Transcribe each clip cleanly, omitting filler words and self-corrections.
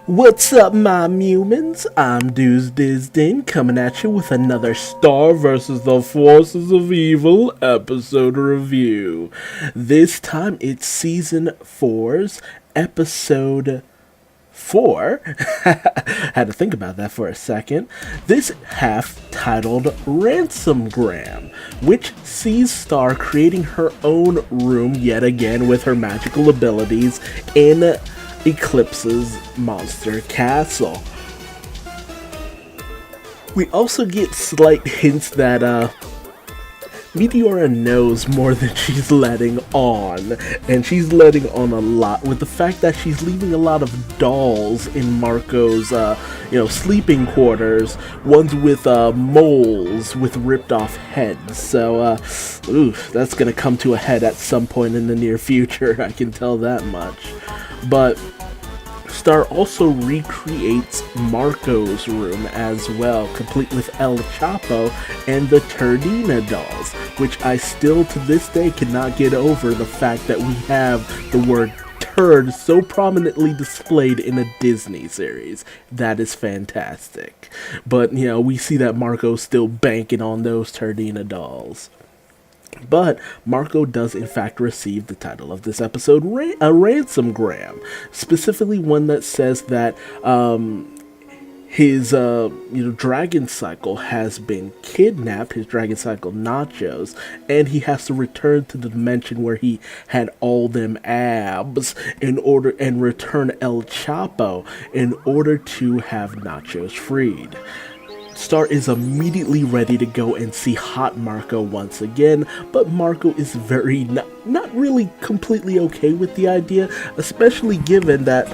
What's up, my humans? I'm Duuz-Diz-Din coming at you with another Star vs. the Forces of Evil episode review. This time it's Season 4's Episode 4. Had to think about that for a second. This half titled Ransomgram, which sees Star creating her own room yet again with her magical abilities in Eclipse's monster castle. We also get slight hints that Meteora knows more than she's letting on, and she's letting on a lot with the fact that she's leaving a lot of dolls in Marco's sleeping quarters, ones with moles with ripped off heads. So that's gonna come to a head at some point in the near future, I can tell that much. But Star also recreates Marco's room as well, complete with El Chapo and the Turdina dolls, which I still to this day cannot get over the fact that we have the word turd so prominently displayed in a Disney series. That is fantastic. But, we see that Marco's still banking on those Turdina dolls. But Marco does in fact receive the title of this episode, a Ransomgram, specifically one that says that his dragon cycle has been kidnapped, his dragon cycle Nachos, and he has to return to the dimension where he had all them abs and return El Chapo in order to have Nachos freed. Star is immediately ready to go and see Hot Marco once again, but Marco is very not really completely okay with the idea, especially given that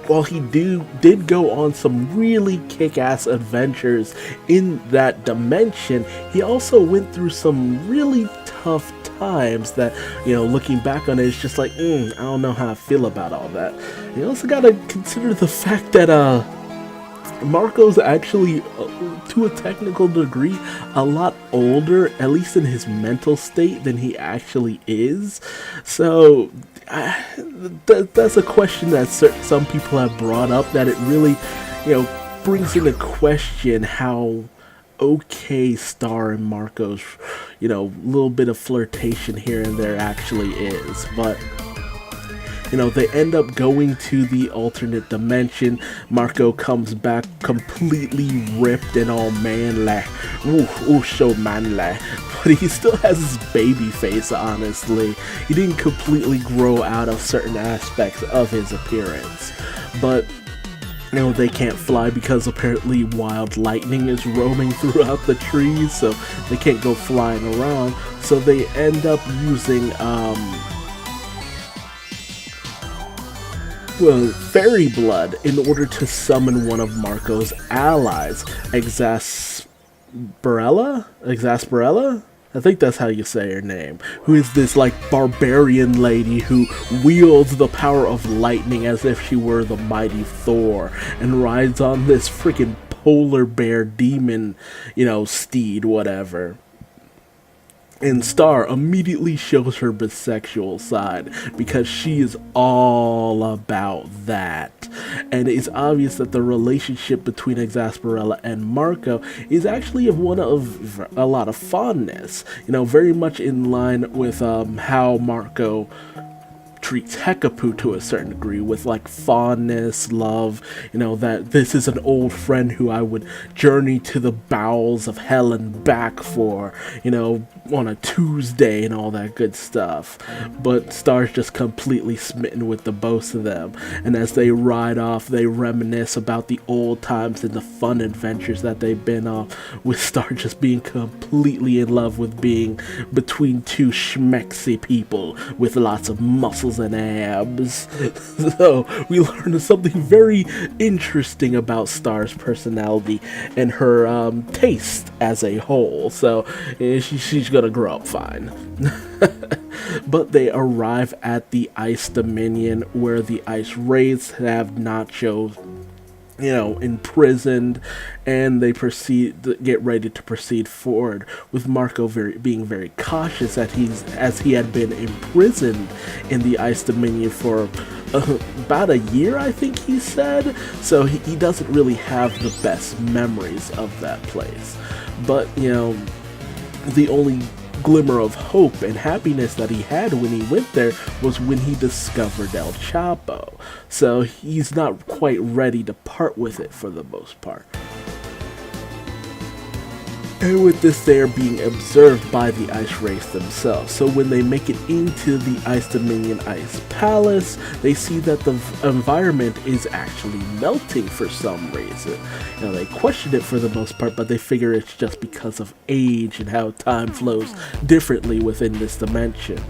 while he did go on some really kick-ass adventures in that dimension, he also went through some really tough times that, looking back on it, it's just like, I don't know how I feel about all that. You also gotta consider the fact that, Marco's actually, to a technical degree, a lot older, at least in his mental state, than he actually is. So, that's a question that some people have brought up, that it really, brings into question how okay Star and Marco's, little bit of flirtation here and there actually is. But they end up going to the alternate dimension. Marco comes back completely ripped and all manly. Ooh, so manly. But he still has his baby face, honestly. He didn't completely grow out of certain aspects of his appearance. But they can't fly because apparently wild lightning is roaming throughout the trees, so they can't go flying around. So they end up using fairy blood in order to summon one of Marco's allies, Exasperella? I think that's how you say her name. Who is this, barbarian lady who wields the power of lightning as if she were the mighty Thor, and rides on this freaking polar bear demon, steed, whatever. And Star immediately shows her bisexual side, because she is all about that. And it's obvious that the relationship between Exasperella and Marco is actually one of a lot of fondness. Very much in line with how Marco treats Hekapu to a certain degree, with fondness, love, that this is an old friend who I would journey to the bowels of hell and back for, on a Tuesday and all that good stuff. But Star's just completely smitten with the both of them, and as they ride off, they reminisce about the old times and the fun adventures that they've been on, with Star just being completely in love with being between two schmexy people with lots of muscles and abs. So we learn something very interesting about Star's personality and her taste as a whole. So she's gonna grow up fine. But they arrive at the Ice Dominion, where the Ice Wraiths have Nacho imprisoned, and they get ready to proceed forward, with Marco being very cautious as he had been imprisoned in the Ice Dominion for about a year, I think he said. So he doesn't really have the best memories of that place. But, the only glimmer of hope and happiness that he had when he went there was when he discovered El Chapo. So he's not quite ready to part with it for the most part. And with this, they are being observed by the Ice Wraiths themselves. So when they make it into the Ice Dominion Ice Palace, they see that the environment is actually melting for some reason. They question it for the most part, but they figure it's just because of age and how time flows differently within this dimension.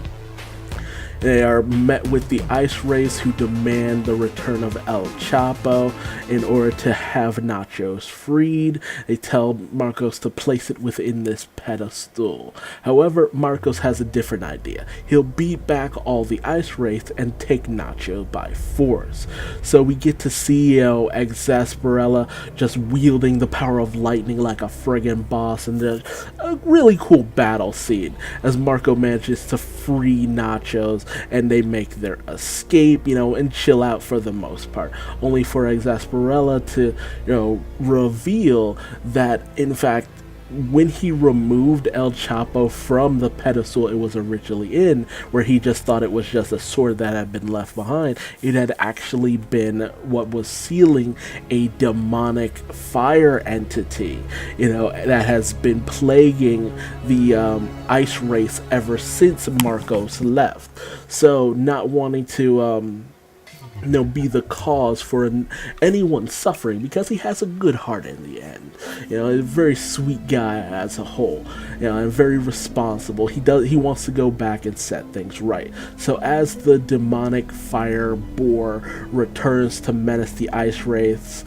They are met with the Ice Wraiths, who demand the return of El Chapo in order to have Nachos freed. They tell Marcos to place it within this pedestal. However, Marcos has a different idea. He'll beat back all the Ice Wraiths and take Nacho by force. So we get to see Exasperella just wielding the power of lightning like a friggin' boss, and there's a really cool battle scene as Marco manages to free Nachos, and they make their escape, and chill out for the most part. Only for Exasperella to, reveal that, in fact, when he removed El Chapo from the pedestal it was originally in, where he just thought it was just a sword that had been left behind, it had actually been what was sealing a demonic fire entity, that has been plaguing the Ice Race ever since Marcos left. So not wanting to be the cause for anyone suffering, because he has a good heart in the end. A very sweet guy as a whole, and very responsible. He wants to go back and set things right. So as the demonic fire boar returns to menace the Ice Wraiths,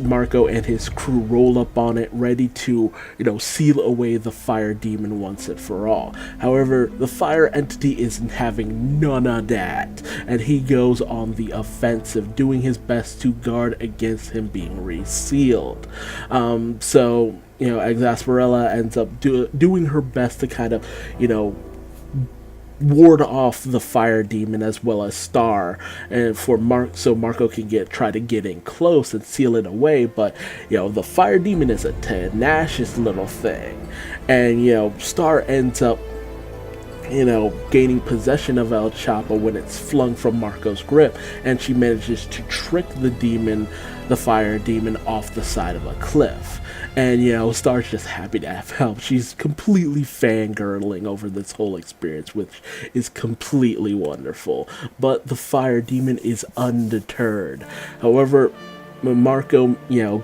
Marco and his crew roll up on it, ready to, seal away the fire demon once and for all. However, the fire entity isn't having none of that, and he goes on the offensive, doing his best to guard against him being resealed. So Exasperella ends up doing her best to kind of, ward off the fire demon as well as Star, and so Marco can try to get in close and seal it away. But the fire demon is a tenacious little thing, and Star ends up gaining possession of El Chapo when it's flung from Marco's grip, and she manages to trick the fire demon off the side of a cliff. And, Star's just happy to have help. She's completely fangirling over this whole experience, which is completely wonderful. But the fire demon is undeterred. However, when Marco,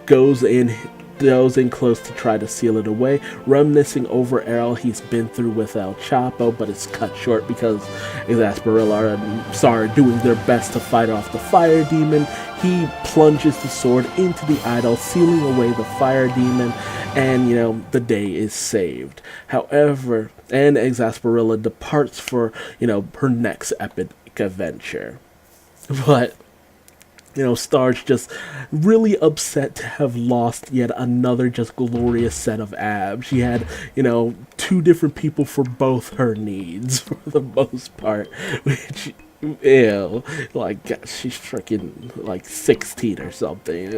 goes in close to try to seal it away, reminiscing over all he's been through with El Chapo, but it's cut short because Exasperella and Star are doing their best to fight off the fire demon. He plunges the sword into the idol, sealing away the fire demon, and the day is saved. However, and Exasperella departs for her next epic adventure. But Star's just really upset to have lost yet another just glorious set of abs. She had, two different people for both her needs, for the most part, which, ew, she's freaking, 16 or something.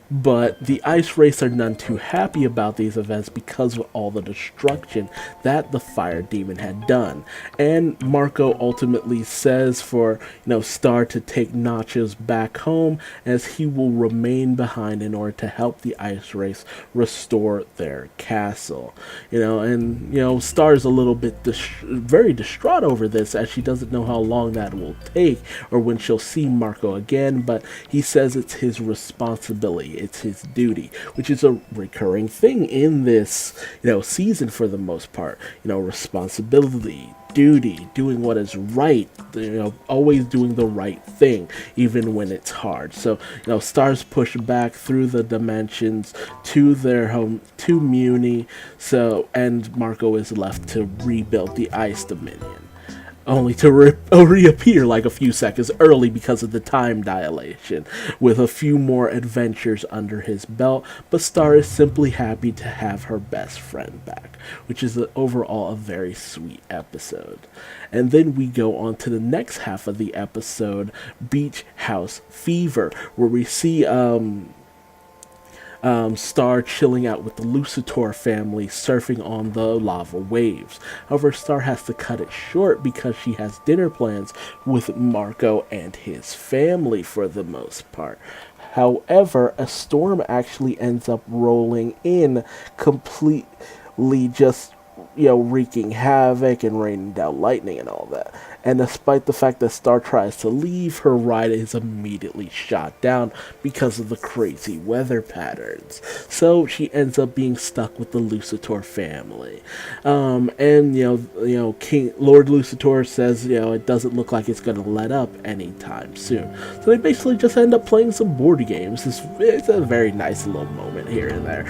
But the Ice Wraiths are none too happy about these events because of all the destruction that the fire demon had done. And Marco ultimately says for, Star to take Nachos back home, as he will remain behind in order to help the Ice Wraiths restore their castle. And Star's a little bit very distraught over this, as she doesn't know how long that will take or when she'll see Marco again, but he says it's his responsibility. It's his duty, which is a recurring thing in this, season for the most part. Responsibility, duty, doing what is right, always doing the right thing, even when it's hard. So, Stars push back through the dimensions to their home, to Muni, and Marco is left to rebuild the Ice Dominion. only to reappear like a few seconds early because of the time dilation, with a few more adventures under his belt. But Star is simply happy to have her best friend back, which is overall a very sweet episode. And then we go on to the next half of the episode, Beach House Fever, where we see Star chilling out with the Lucitor family, surfing on the lava waves. However, Star has to cut it short because she has dinner plans with Marco and his family for the most part. However, a storm actually ends up rolling in, completely just wreaking havoc and raining down lightning and all that. And despite the fact that Star tries to leave, her ride is immediately shot down because of the crazy weather patterns. So she ends up being stuck with the Lucitor family. And King Lord Lucitor says, it doesn't look like it's going to let up anytime soon. So they basically just end up playing some board games. It's a very nice little moment here and there.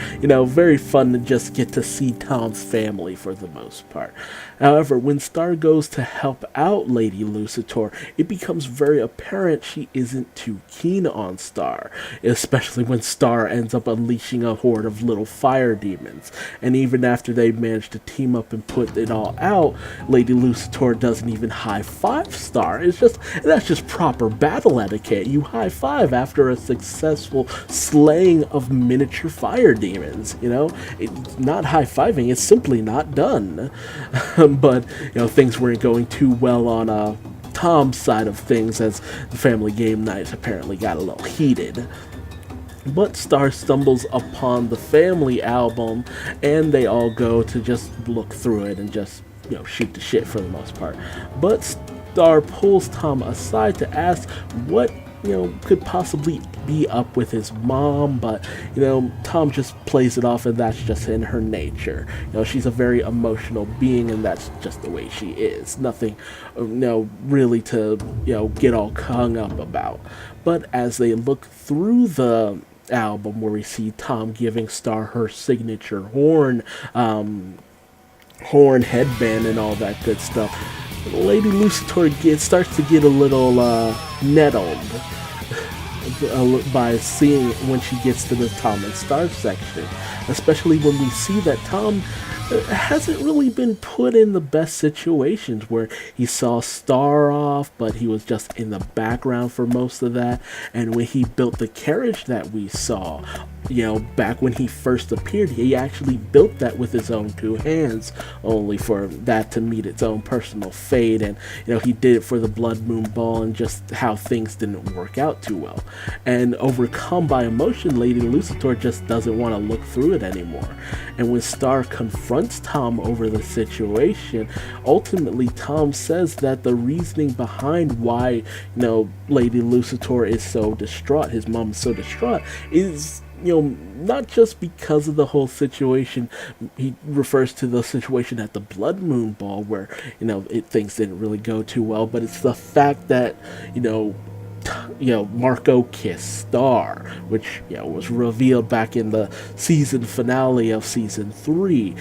Very fun to just get to see Tom's family for the most part. However, when Star goes to help out Lady Lucitor, it becomes very apparent she isn't too keen on Star, especially when Star ends up unleashing a horde of little fire demons. And even after they manage to team up and put it all out, Lady Lucitor doesn't even high-five Star. That's just proper battle etiquette. You high-five after a successful slaying of miniature fire demons. It's not high-fiving, it's simply not done. But things weren't going too well on Tom's side of things, as the family game nights apparently got a little heated. But Star stumbles upon the family album, and they all go to just look through it and just shoot the shit for the most part. But Star pulls Tom aside to ask what could possibly be up with his mom, but Tom just plays it off, and that's just in her nature. She's a very emotional being, and that's just the way she is. Nothing really to get all hung up about. But as they look through the album, where we see Tom giving Star her signature horn headband and all that good stuff, Lady Lucitor starts to get a little nettled by seeing when she gets to the Tom and Star section, especially when we see that Tom hasn't really been put in the best situations, where he saw Star off, but he was just in the background for most of that. And when he built the carriage that we saw, back when he first appeared, he actually built that with his own two hands, only for that to meet its own personal fate. And he did it for the Blood Moon Ball, and just how things didn't work out too well. And overcome by emotion, Lady Lucitor just doesn't want to look through it anymore. And when Star confronts Tom over the situation, ultimately Tom says that the reasoning behind why Lady Lucitor is so distraught, his mom is so distraught, is not just because of the whole situation. He refers to the situation at the Blood Moon Ball, where things didn't really go too well, but it's the fact that Marco kissed Star, which was revealed back in the season finale of season 3,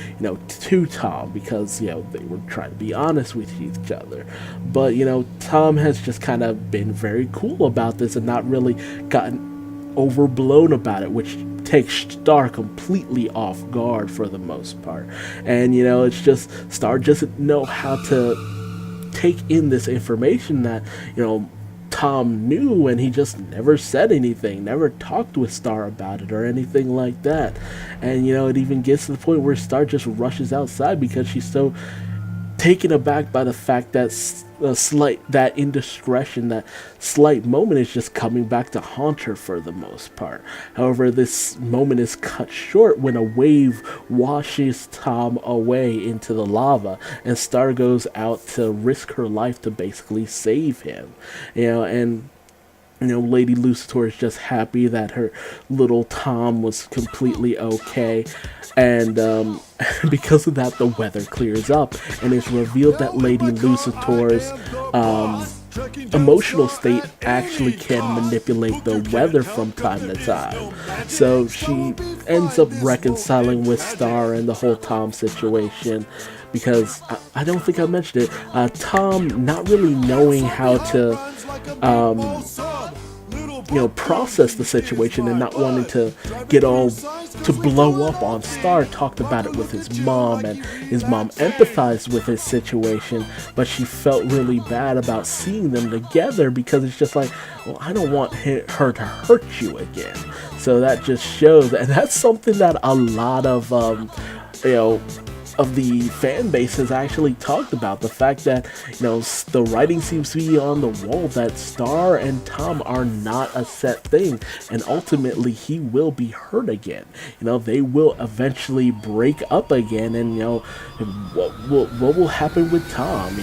to Tom, because they were trying to be honest with each other. But Tom has just kind of been very cool about this and not really gotten overblown about it, which takes Star completely off guard for the most part. And it's just Star doesn't know how to take in this information that Tom knew, and he just never said anything, never talked with Star about it or anything like that. And it even gets to the point where Star just rushes outside because she's so taken aback by the fact that that indiscretion, that slight moment, is just coming back to haunt her for the most part. However, this moment is cut short when a wave washes Tom away into the lava, and Star goes out to risk her life to basically save him. And Lady Lucitor is just happy that her little Tom was completely okay. And because of that, the weather clears up, and it's revealed that Lady Lucitor's emotional state actually can manipulate the weather from time to time. So she ends up reconciling with Star and the whole Tom situation, because I don't think I mentioned it. Tom not really knowing how to um, process the situation and not wanting to get all to blow up on Star, talked about it with his mom, and his mom empathized with his situation, but she felt really bad about seeing them together because it's just like, well, I don't want her to hurt you again. So that just shows, and that's something that a lot of you know of the fan base has actually talked about, the fact that the writing seems to be on the wall that Star and Tom are not a set thing, and ultimately he will be hurt again. They will eventually break up again, and what will happen with Tom?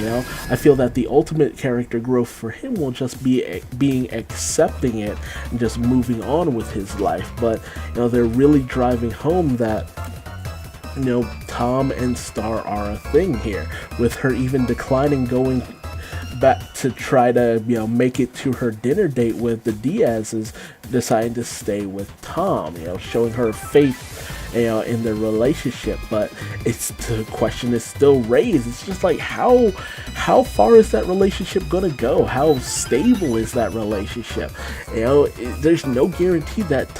I feel that the ultimate character growth for him will just be being accepting it and just moving on with his life. But they're really driving home that Tom and Star are a thing here, with her even declining going back to try to make it to her dinner date with the Diaz's, deciding to stay with Tom, showing her faith in their relationship. But the question is still raised. It's just like, how far is that relationship gonna go? How stable is that relationship? There's no guarantee that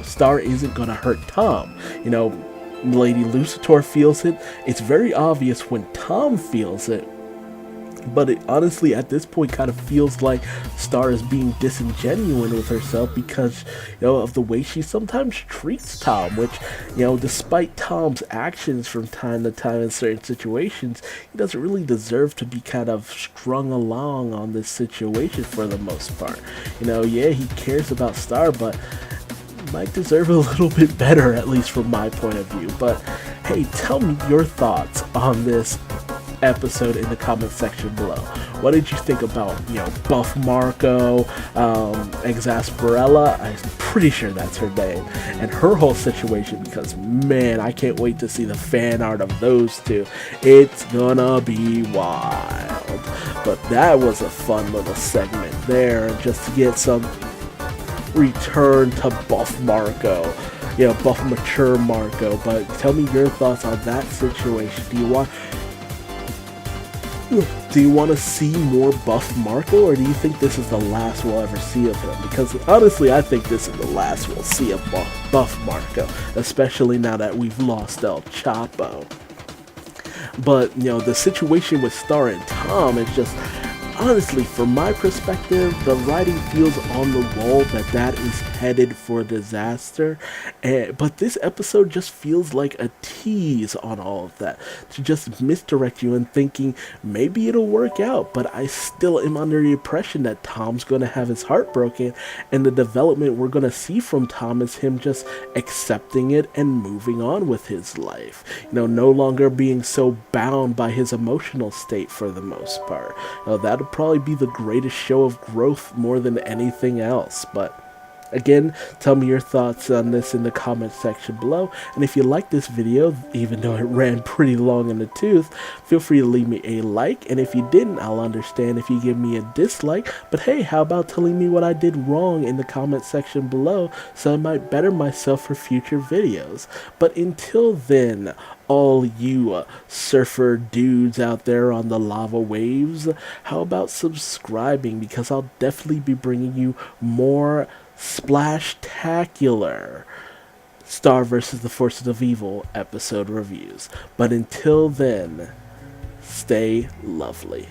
Star isn't gonna hurt Tom. Lady Lucitor feels it. It's very obvious when Tom feels it. But it honestly, at this point, kind of feels like Star is being disingenuous with herself because, of the way she sometimes treats Tom, which, despite Tom's actions from time to time in certain situations, he doesn't really deserve to be kind of strung along on this situation for the most part. Yeah, he cares about Star, but might deserve a little bit better, at least from my point of view. But hey, tell me your thoughts on this episode in the comment section below. What did you think about, Buff Marco, Exasperella? I'm pretty sure that's her name, and her whole situation, because man, I can't wait to see the fan art of those two. It's gonna be wild. But that was a fun little segment there, just to get some return to Buff Marco, Buff mature Marco. But tell me your thoughts on that situation. Do you want to see more Buff Marco, or do you think this is the last we'll ever see of him? Because honestly, I think this is the last we'll see of Buff Marco, especially now that we've lost El Chapo. But the situation with Star and Tom is just, honestly, from my perspective, the writing feels on the wall that is headed for disaster. But this episode just feels like a tease on all of that, to just misdirect you in thinking maybe it'll work out. But I still am under the impression that Tom's going to have his heart broken, and the development we're going to see from Tom is him just accepting it and moving on with his life. No longer being so bound by his emotional state for the most part. That'll probably be the greatest show of growth more than anything else. But again, tell me your thoughts on this in the comment section below. And if you like this video, even though it ran pretty long in the tooth, feel free to leave me a like. And if you didn't, I'll understand if you give me a dislike. But hey, how about telling me what I did wrong in the comment section below, so I might better myself for future videos. But until then, all you surfer dudes out there on the lava waves, how about subscribing, because I'll definitely be bringing you more splash-tacular Star vs. the Forces of Evil episode reviews. But until then, stay lovely.